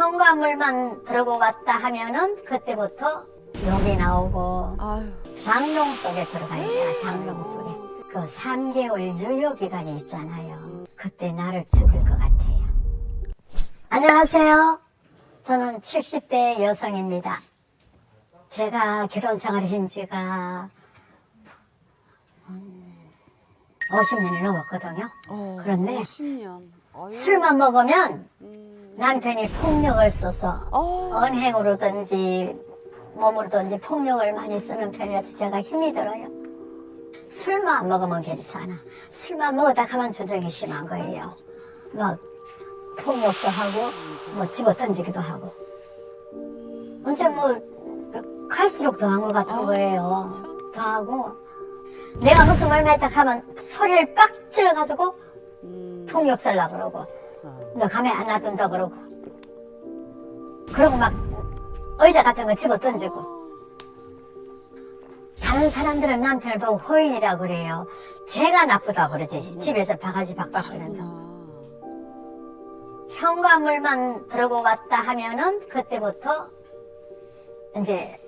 현관문만 들고 왔다 하면은 그때부터 욕이 나오고 아유. 장롱 속에 들어가 있다. 장롱 속에. 그 3개월 유효 기간이 있잖아요. 그때 나를 죽일 것 같아요. 안녕하세요. 저는 70대 여성입니다. 제가 결혼 생활을 한 지가 50년이 넘었거든요. 그런데 10년. 술만 먹으면 남편이 폭력을 써서 어. 언행으로든지 몸으로든지 폭력을 많이 쓰는 편이라서 제가 힘이 들어요. 술만 먹으면 괜찮아. 술만 먹으다 가만 조정이 심한 거예요. 막 폭력도 하고 뭐 집어던지기도 하고. 언제 뭐 갈수록 더한 것 같은 거예요. 더하고 내가 무슨 말만 했다 하면 소리를 빡 질러가지고 폭력 쓸라 그러고 너 가만히 안 놔둔다 그러고 그러고 막 의자 같은 거 집어 던지고. 다른 사람들은 남편을 보고 호인이라고 그래요. 제가 나쁘다고 그러지. 집에서 바가지 박박 거린다. 현관문만 들고 왔다 하면은 그때부터 이제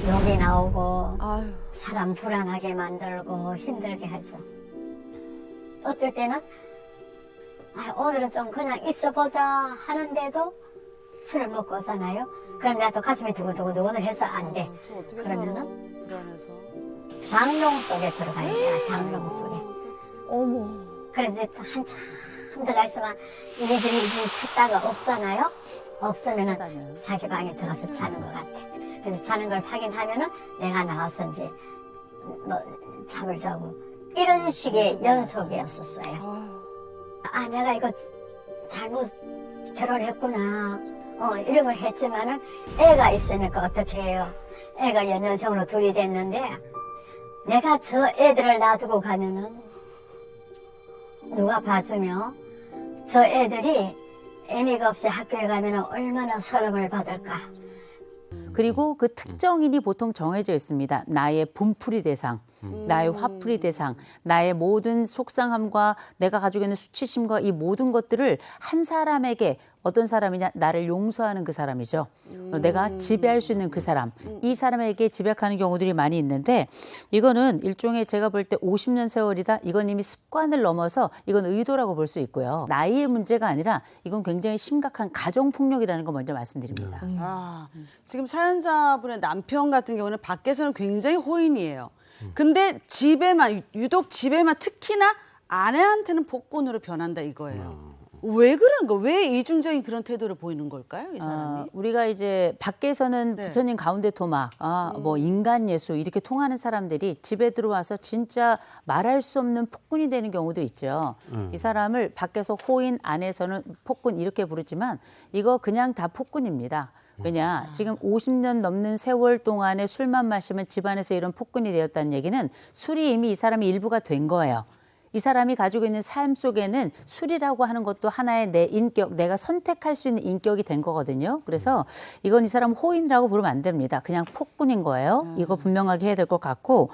욕이 나오고 아유. 사람 불안하게 만들고 힘들게 하죠. 어떨 때는 오늘은 좀 그냥 있어보자 하는데도 술을 먹고 오잖아요. 그럼 나도 가슴이 두근두근 해서 안 돼. 저 어떻게 살아? 그러면은 불안해서. 장롱 속에 들어가 있다. 장롱 속에. 어머. 그래서 이제 한참 들어가 있으면 이리저리 찾다가 없잖아요. 없으면은 자기 방에 들어가서 자는 것 같아. 그래서 자는 걸 확인하면은 내가 나와서 이제 뭐 잠을 자고 이런 식의 연속이었었어요. 아, 내가 이거 잘못 결혼했구나. 이런 걸 했지만은 애가 있으니까 어떻게 해요? 애가 연년생으로 둘이 됐는데 내가 저 애들을 놔두고 가면은 누가 봐주며 저 애들이 애미가 없이 학교에 가면은 얼마나 서름을 받을까. 그리고 그 특정인이 보통 정해져 있습니다. 나의 분풀이 대상, 나의 화풀이 대상, 나의 모든 속상함과 내가 가지고 있는 수치심과 이 모든 것들을 한 사람에게 어떤 사람이냐 나를 용서하는 그 사람이죠. 내가 지배할 수 있는 그 사람. 이 사람에게 지배하는 경우들이 많이 있는데 이거는 일종의 제가 볼 때 50년 세월이다. 이건 이미 습관을 넘어서 이건 의도라고 볼 수 있고요. 나이의 문제가 아니라 이건 굉장히 심각한 가정폭력이라는 거 먼저 말씀드립니다. 아, 지금 사연자분의 남편 같은 경우는 밖에서는 굉장히 호인이에요. 근데 집에만, 유독 집에만 특히나 아내한테는 폭군으로 변한다 이거예요. 왜 그런 거? 왜 이중적인 그런 태도를 보이는 걸까요, 이 사람이? 우리가 이제 밖에서는 네. 부처님 가운데 토막, 뭐 인간 예수 이렇게 통하는 사람들이 집에 들어와서 진짜 말할 수 없는 폭군이 되는 경우도 있죠. 이 사람을 밖에서 호인, 안에서는 폭군 이렇게 부르지만 이거 그냥 다 폭군입니다. 왜냐, 지금 50년 넘는 세월 동안에 술만 마시면 집안에서 이런 폭군이 되었다는 얘기는 술이 이미 이 사람의 일부가 된 거예요. 이 사람이 가지고 있는 삶 속에는 술이라고 하는 것도 하나의 내 인격, 내가 선택할 수 있는 인격이 된 거거든요. 그래서 이건 이 사람 호인이라고 부르면 안 됩니다. 그냥 폭군인 거예요. 이거 분명하게 해야 될 것 같고,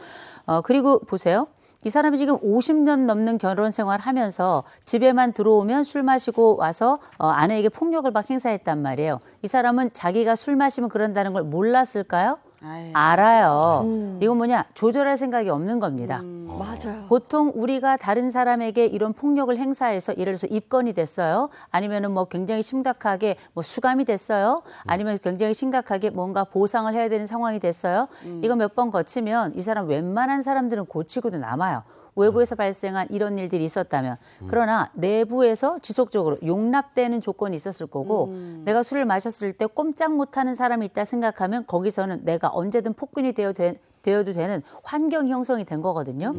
그리고 보세요. 이 사람이 지금 50년 넘는 결혼 생활 하면서 집에만 들어오면 술 마시고 와서 아내에게 폭력을 막 행사했단 말이에요. 이 사람은 자기가 술 마시면 그런다는 걸 몰랐을까요? 아유. 알아요. 이건 뭐냐? 조절할 생각이 없는 겁니다. 맞아요. 보통 우리가 다른 사람에게 이런 폭력을 행사해서 예를 들어서 입건이 됐어요. 아니면은 뭐 굉장히 심각하게 뭐 수감이 됐어요. 아니면 굉장히 심각하게 뭔가 보상을 해야 되는 상황이 됐어요. 이거 몇 번 거치면 이 사람 웬만한 사람들은 고치고도 남아요. 외부에서 발생한 이런 일들이 있었다면. 그러나 내부에서 지속적으로 용납되는 조건이 있었을 거고 내가 술을 마셨을 때 꼼짝 못하는 사람이 있다 생각하면 거기서는 내가 언제든 폭군이 되어도 되는 환경 형성이 된 거거든요.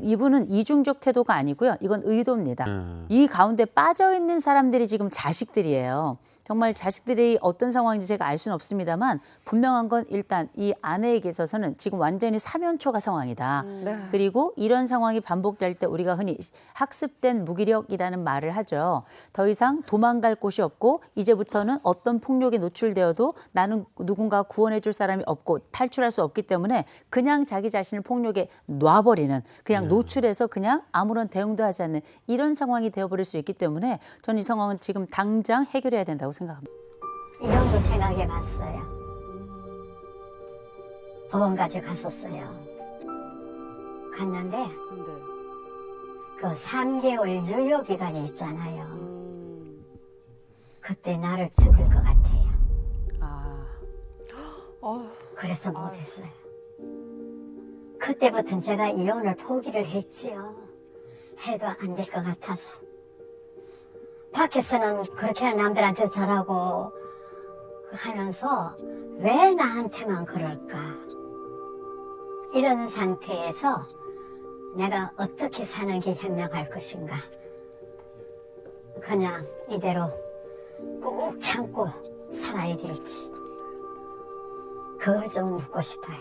이분은 이중적 태도가 아니고요. 이건 의도입니다. 이 가운데 빠져있는 사람들이 지금 자식들이에요. 정말 자식들이 어떤 상황인지 제가 알 수는 없습니다만 분명한 건 일단 이 아내에게 있어서는 지금 완전히 사면초가 상황이다. 그리고 이런 상황이 반복될 때 우리가 흔히 학습된 무기력이라는 말을 하죠. 더 이상 도망갈 곳이 없고 이제부터는 어떤 폭력에 노출되어도 나는 누군가 구원해 줄 사람이 없고 탈출할 수 없기 때문에 때문에 그냥 자기 자신을 폭력에 놔버리는, 그냥 노출해서 그냥 아무런 대응도 하지 않는 이런 상황이 되어버릴 수 있기 때문에 저는 이 상황은 지금 당장 해결해야 된다고 생각합니다. 이런 거 생각해 봤어요. 법원까지 갔었어요. 갔는데 근데 그 3개월 유효 기간이 있잖아요. 그때 나를 죽일 것 같아요. 아, 그래서 못했어요. 그때부터는 제가 이혼을 포기를 했지요. 해도 안 될 것 같아서. 밖에서는 그렇게 남들한테 잘하고 하면서 왜 나한테만 그럴까? 이런 상태에서 내가 어떻게 사는 게 현명할 것인가? 그냥 이대로 꾹 참고 살아야 될지 그걸 좀 묻고 싶어요.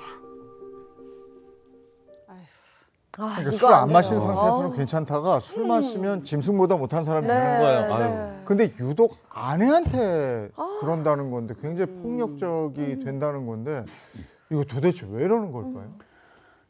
그러니까 술 안 마시는 상태에서는 괜찮다가 술 마시면 짐승보다 못한 사람이 되는 거예요. 아유. 근데 유독 아내한테 그런다는 건데 굉장히 폭력적이 된다는 건데 이거 도대체 왜 이러는 걸까요?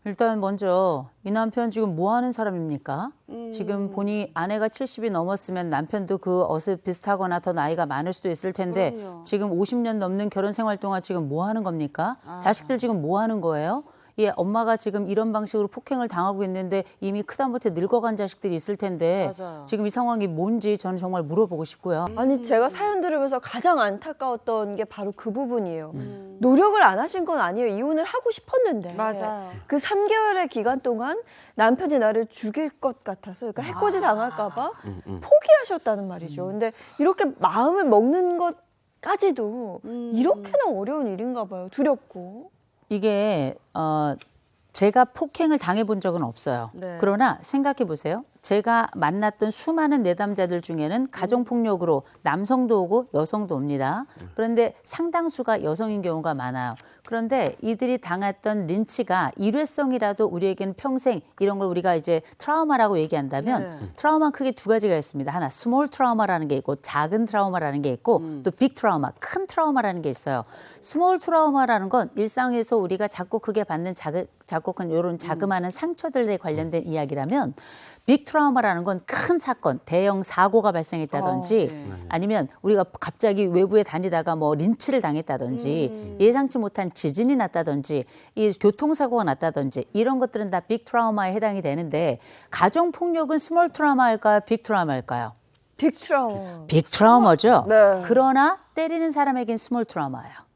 일단 먼저 이 남편 지금 뭐 하는 사람입니까? 지금 보니 아내가 70이 넘었으면 남편도 그 어슷 비슷하거나 더 나이가 많을 수도 있을 텐데 그럼요. 지금 50년 넘는 결혼 생활 동안 지금 뭐 하는 겁니까? 자식들 지금 뭐 하는 거예요? 예, 엄마가 지금 이런 방식으로 폭행을 당하고 있는데 이미 크다못해 늙어간 자식들이 있을 텐데 맞아요. 지금 이 상황이 뭔지 저는 정말 물어보고 싶고요. 아니 제가 사연 들으면서 가장 안타까웠던 게 바로 그 부분이에요. 노력을 안 하신 건 아니에요. 이혼을 하고 싶었는데. 맞아요. 그 3개월의 기간 동안 남편이 나를 죽일 것 같아서, 그러니까 해코지 당할까 봐 포기하셨다는 말이죠. 근데 이렇게 마음을 먹는 것까지도 이렇게나 어려운 일인가 봐요. 두렵고. 이게 제가 폭행을 당해본 적은 없어요. 네. 그러나 생각해 보세요. 제가 만났던 수많은 내담자들 중에는 가정폭력으로 남성도 오고 여성도 옵니다. 그런데 상당수가 여성인 경우가 많아요. 그런데 이들이 당했던 린치가 일회성이라도 우리에게는 평생 이런 걸 우리가 이제 트라우마라고 얘기한다면 트라우마는 크게 두 가지가 있습니다. 하나, 스몰 트라우마라는 게 있고 작은 트라우마라는 게 있고 또 빅 트라우마, 큰 트라우마라는 게 있어요. 스몰 트라우마라는 건 일상에서 우리가 작고 크게 받는 작고 큰 이런 자그마한 상처들에 관련된 이야기라면 빅 트라우마라는 건 큰 사건, 대형 사고가 발생했다든지 아니면 우리가 갑자기 외부에 다니다가 뭐 린치를 당했다든지 예상치 못한 지진이 났다든지 이 교통사고가 났다든지 이런 것들은 다 빅 트라우마에 해당이 되는데 가정폭력은 스몰 트라우마일까요? 빅 트라우마일까요? 빅 트라우마. 빅 트라우마죠. 네. 그러나 때리는 사람에겐 스몰 트라우마예요.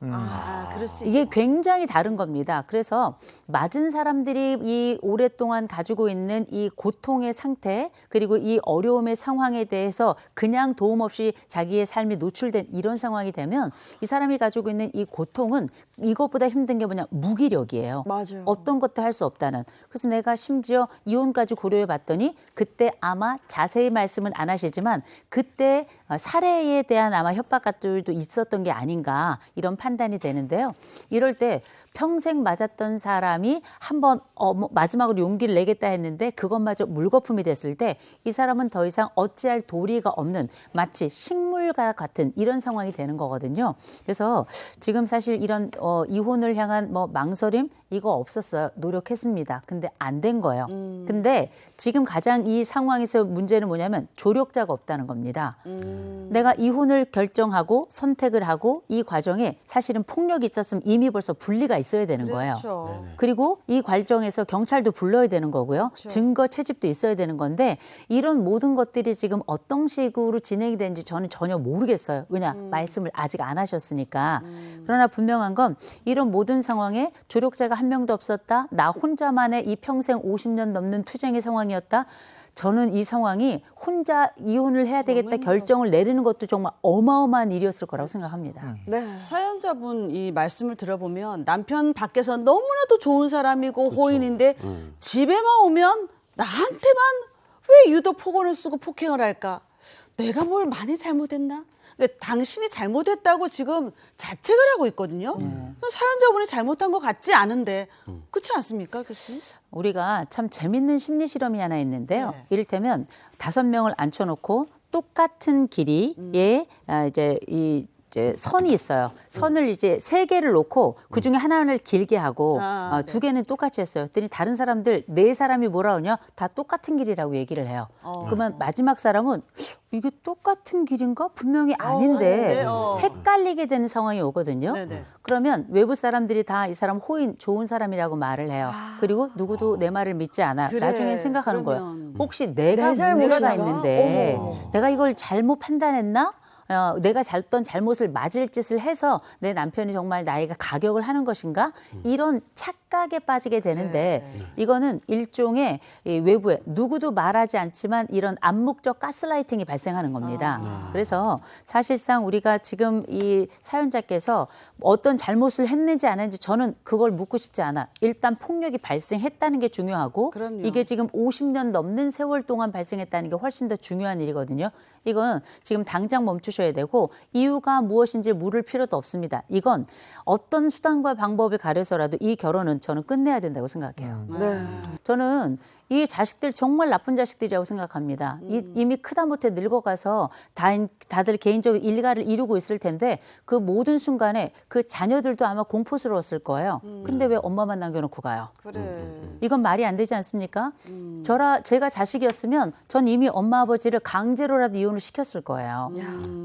그럴 수 이게 굉장히 다른 겁니다. 그래서 맞은 사람들이 이 오랫동안 가지고 있는 이 고통의 상태 그리고 이 어려움의 상황에 대해서 그냥 도움 없이 자기의 삶이 노출된 이런 상황이 되면 이 사람이 가지고 있는 이 고통은 이것보다 힘든 게 뭐냐 무기력이에요. 맞아요. 어떤 것도 할 수 없다는. 그래서 내가 심지어 이혼까지 고려해 봤더니 그때 아마 자세히 말씀은 안 하시지만 그때 살해에 대한 아마 협박들도 있었던 게 아닌가 이런 판단이 되는데요. 이럴 때 평생 맞았던 사람이 한번 마지막으로 용기를 내겠다 했는데 그것마저 물거품이 됐을 때 이 사람은 더 이상 어찌할 도리가 없는 마치 식물과 같은 이런 상황이 되는 거거든요. 그래서 지금 사실 이런 이혼을 향한 뭐 망설임 이거 없었어요. 노력했습니다. 근데 안 된 거예요. 근데 지금 가장 이 상황에서 문제는 뭐냐면 조력자가 없다는 겁니다. 내가 이혼을 결정하고 선택을 하고 이 과정에 사실은 폭력이 있었으면 이미 벌써 분리가 있어야 되는 거예요. 그렇죠. 그리고 이 과정에서 경찰도 불러야 되는 거고요. 증거 채집도 있어야 되는 건데 이런 모든 것들이 지금 어떤 식으로 진행이 되는지 저는 전혀 모르겠어요. 왜냐 말씀을 아직 안 하셨으니까. 그러나 분명한 건 이런 모든 상황에 조력자가 한 명도 없었다. 나 혼자만의 이 평생 50년 넘는 투쟁의 상황이었다. 저는 이 상황이 혼자 이혼을 해야 되겠다 결정을 내리는 것도 정말 어마어마한 일이었을 거라고 생각합니다. 네. 사연자분 이 말씀을 들어보면 남편 밖에서 너무나도 좋은 사람이고 호인인데 집에만 오면 나한테만 왜 유독 폭언을 쓰고 폭행을 할까? 내가 뭘 많이 잘못했나? 그러니까 당신이 잘못했다고 지금 자책을 하고 있거든요. 사연자분이 잘못한 것 같지 않은데 그렇지 않습니까, 교수님? 우리가 참 재밌는 심리 실험이 하나 있는데요. 네. 이를테면 5명을 앉혀놓고 똑같은 길이의 이제 이 이제 선이 있어요. 선을 이제 3개를 놓고 그 중에 하나를 길게 하고 아, 2개는 똑같이 했어요. 그랬더니 다른 사람들 4사람이 뭐라 그러냐? 다 똑같은 길이라고 얘기를 해요. 그러면 마지막 사람은 이게 똑같은 길인가? 분명히 아닌데 헷갈리게 되는 상황이 오거든요. 네네. 그러면 외부 사람들이 다 이 사람 호인 좋은 사람이라고 말을 해요. 그리고 누구도 내 말을 믿지 않아. 그래, 나중에 생각하는 거예요. 그러면. 혹시 내가 내 잘못이 문제가 알아? 있는데 어머. 내가 이걸 잘못 판단했나? 내가 어떤 잘못을 맞을 짓을 해서 내 남편이 정말 나에게 가격을 하는 것인가? 이런 착각에 빠지게 되는데 이거는 일종의 이 외부에 누구도 말하지 않지만 이런 암묵적 가스라이팅이 발생하는 겁니다. 그래서 사실상 우리가 지금 이 사연자께서 어떤 잘못을 했는지 안 했는지 저는 그걸 묻고 싶지 않아. 일단 폭력이 발생했다는 게 중요하고 그럼요. 이게 지금 50년 넘는 세월 동안 발생했다는 게 훨씬 더 중요한 일이거든요. 이건 지금 당장 멈추셔야 되고 이유가 무엇인지 물을 필요도 없습니다. 이건 어떤 수단과 방법을 가려서라도 이 결혼은 저는 끝내야 된다고 생각해요. 저는 이 자식들 정말 나쁜 자식들이라고 생각합니다. 이미 크다 못해 늙어가서 다들 개인적인 일가를 이루고 있을 텐데 그 모든 순간에 그 자녀들도 아마 공포스러웠을 거예요. 근데 왜 엄마만 남겨놓고 가요? 그래. 이건 말이 안 되지 않습니까? 제가 자식이었으면 전 이미 엄마 아버지를 강제로라도 이혼을 시켰을 거예요.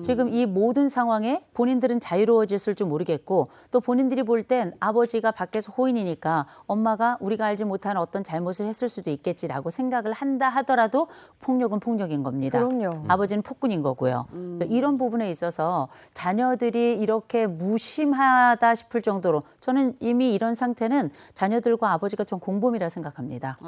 지금 이 모든 상황에 본인들은 자유로워졌을 줄 모르겠고 또 본인들이 볼 땐 아버지가 밖에서 호인이니까 엄마가 우리가 알지 못하는 어떤 잘못을 했을 수도 있겠지라고 생각을 한다 하더라도 폭력은 폭력인 겁니다. 그럼요. 아버지는 폭군인 거고요. 이런 부분에 있어서 자녀들이 이렇게 무심하다 싶을 정도로 저는 이미 이런 상태는 자녀들과 아버지가 좀 공범이라 생각합니다.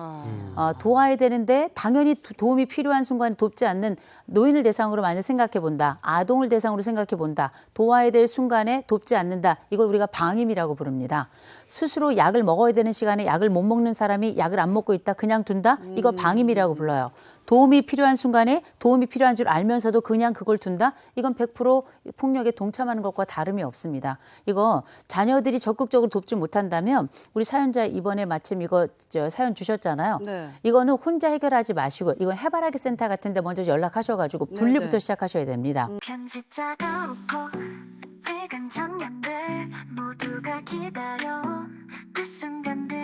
도와야 되는데 당연히 도움이 필요한 순간에 돕지 않는 노인을 대상으로 만약 생각해 본다. 아동을 대상으로 생각해 본다. 도와야 될 순간에 돕지 않는다. 이걸 우리가 방임이라고 부릅니다. 스스로 약을 먹어야 되는 시간에 약을 못 먹는 사람이 약을 안 먹고 있다. 그냥 둔다. 이거 방임이라고 불러요. 도움이 필요한 순간에 도움이 필요한 줄 알면서도 그냥 그걸 둔다? 이건 100% 폭력에 동참하는 것과 다름이 없습니다. 이거 자녀들이 적극적으로 돕지 못한다면 우리 사연자 이번에 마침 이거 사연 주셨잖아요. 네. 이거는 혼자 해결하지 마시고 이건 해바라기 센터 같은 데 먼저 연락하셔가지고 분리부터 네네. 시작하셔야 됩니다. 편집자가 웃고 찍은 장면들 모두가 기다려 그 순간들